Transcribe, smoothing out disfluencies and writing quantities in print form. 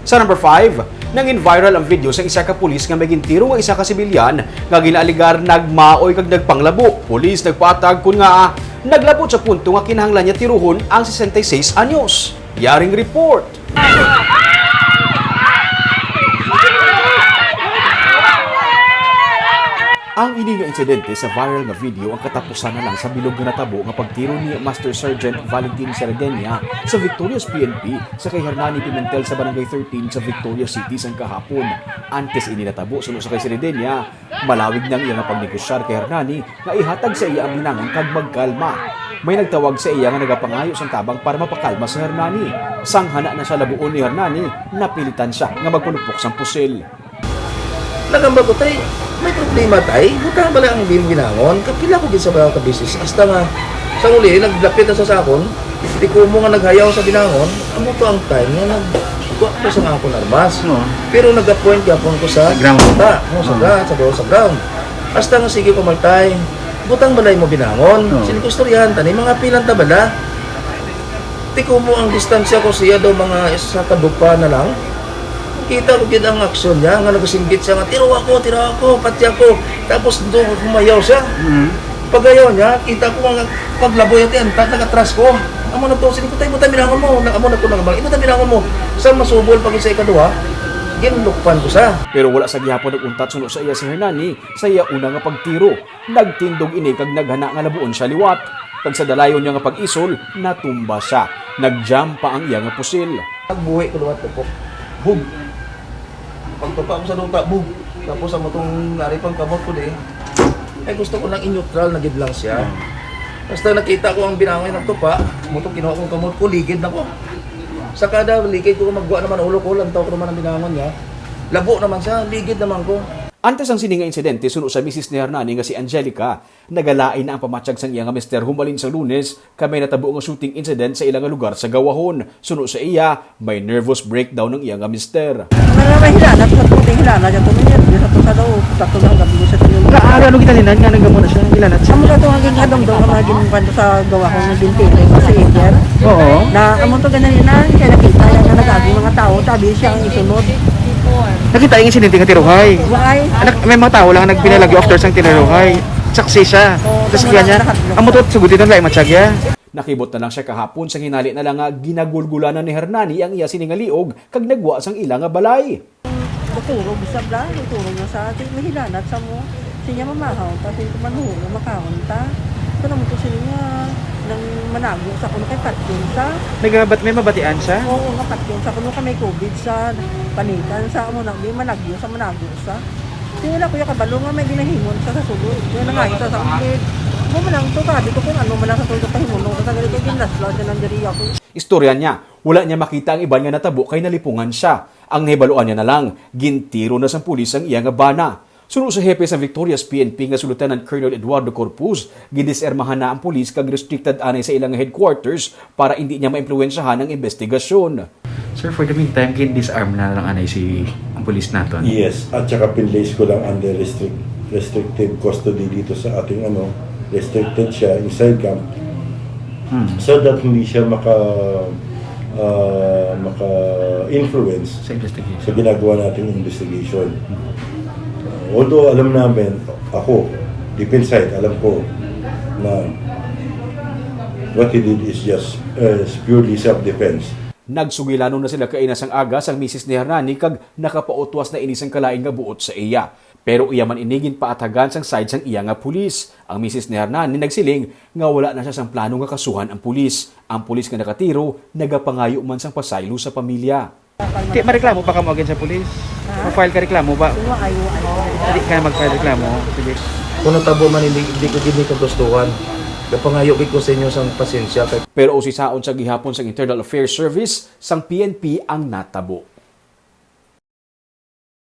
Sa number 5, nangin viral ang video sa isa ka pulis nga may gintiro nga isa ka sibilyan nga ginaaligar nagmaoy kag nagpanglabo. Pulis nagpatag kun nga naglabot sa punto nga kinahanglan niya tiruhon ang 66 anyos. Yaring report. Ang ini nga insidente sa viral nga video ang katapusan na lang sa bilog nga natabo nga pagtiro ni Master Sergeant Valentin Sardenia sa Victoria's PNP sa kay Hernani Pimentel sa Barangay 13 sa Victoria City sang kahapon. Antes ini natabo suno sa kay Sardenia, malawig nang iya nga pagnegosyar kay Hernani nga ihatag sa iya ang binangon kag magkalma. May nagtawag sa iya nga nagapangayo sang tabang para mapakalma sa Hernani. Sanghana na sa labuon ni Hernani, napilitan siya nga magpunupok sang pusil. Nagambago tay, may problema tay, butang bala ang binangon, kapila ko din sa mga kabisis. Hasta nga, sa uli, naglapit na sa sakon, di ko mo nga naghayaw sa binangon, amo to ang time nga nagkuha ko sa akong armas. Pero nag-appoint yapon ko sa ground. Sa ground. Hasta nga sige ko maltay, butang balay mo binangon, sinikusturihan, tani mga pilang tabala. Di ko mo ang distansya ko siya daw mga isa kadupa na lang. Kita ko gid ang aksyon niya, nga nagasinggit siya nga, tiro ako, pati ako. Tapos doon humayaw siya. Pagayaw niya, kita ko nga paglaboy natin, nag-atras ko. Amo na to, sinikutay mo tayo binangon mo. Amo na to nagabang, ito tayo binangon mo. Saan masubol pag isa ikaduha, ginlukpan ko siya. Pero wala sa gihapon nag-untat suno sa iya si Hernani, sa iya una nga pagtiro. Nagtindog ini kag naghana nga labuon siya liwat. Kag sa dalayon niya nga pag-isol, natumba siya. Nag-jump pa ang iya nga pusil. Nagbuhi ko liwat ko. Bug! Pagtupa ko sa lupa, bug! Tapos ang matong nari pang kamot ko di. Ay gusto ko lang in-neutral na gid lang siya. Basta nakita ko ang binangoy ng tupa, mutong kinuha kong kamot ko, ligid na ko. Sa kada ligid ko magwa naman ulo ko, lantaw ko naman ang binangon niya. Labo naman siya, ligid naman ko. Antes ang sininga insidente suno sa misis ni Hernani nga si Angelica, nagalain na ang pamatyag sang iya nga mister humalin sa Lunes, kamay natabo nga shooting incident sa ilang lugar sa Gawahon. Suno sa iya, may nervous breakdown ng iya nga mister. May hilanat sa puting hilanat sa tumiyan, di sa pusa daw, takto lang gabi sa tumiyan. Ano kita ninan nga nagamo na siya, hilanat siya. Amo ka itong hanggang hadong daw, ang maging kwento sa Gawahon ng bintili sa Eger. Oo. Na amo to gananinan, kaya nakita yan nga nagaging mga tao, tabi siya ang isunod. Nakita yung insidente nga tiruhay. Why? May mga tao lang nagpinalagyo after sang tiruhay. Saksi siya. Tapos kaya niya, amo to sugutin ng laing matsagya. Nakibot na lang siya kahapon sang hinali na lang nga ginagulgulanan ni Hernani ang iya siningaliog kag nagwa sang ilang nga balay. Tuturo, bisab lang, tuturo nga sa atin, may hilanat sa mo. Sinya mamahaw, kasi manuhong, makahunta. Ito naman to sila nga, nang manago sa kuno kay Patyon sa. May mabatian siya? Oo, nga Patyon sa kuno ka may COVID sa panitan sa amo nang di managyo sa manago sa. Tingala ko yung kabalo nga may ginahimon sa sulod. Yung nangayta sa ulit. Mo man lang to sabi ko kung ano man lang sa sulod kahimon no sa ganito ginasla sa nang diri ako. Istorya niya, wala niya makita ang iban nga natabo kay nalipungan siya. Ang nahibaluan niya na lang, gintiro na sang pulis ang iya nga bana. Suno sa hepe sa Victoria's PNP nga si Lieutenant Colonel Eduardo Corpus, gidisermahan na ang pulis kag restricted anay sa ilang headquarters para hindi niya maimpluwensyahan ang investigasyon. Sir, for the meantime, disarm na lang anay si ang pulis naton. Yes, at saka pinlace ko lang under restrictive custody dito sa ating restricted siya inside camp. So that hindi siya maka-influence Sa investigation. sa ginagawa nating investigation. Although alam namin, ako, deep inside, alam ko na what he did is just purely self-defense. Nagsugilano na sila kainas ang aga sang misis ni Hernani kag nakapautwas na inisang kalaing nga buot sa iya. Pero iya man inigin paatagan sang side sang iya nga pulis. Ang misis ni Hernani nagsiling nga wala na siya sang plano nga kasuhan ang pulis. Ang pulis nga nakatiro, nagapangayo man sang pasaylo sa pamilya. Di mareklamo pa ka mo again sa pulis? Ma-file ka reklamo ba? Kung ayo Hindi ka mag-file reklamo. Sige. Kung natabo man, hindi ko gini kagustuhan. Kapangayo ko sa inyo sang pasensya. Pero usisaon sa gihapon sang Internal Affairs Service, sang PNP ang natabo.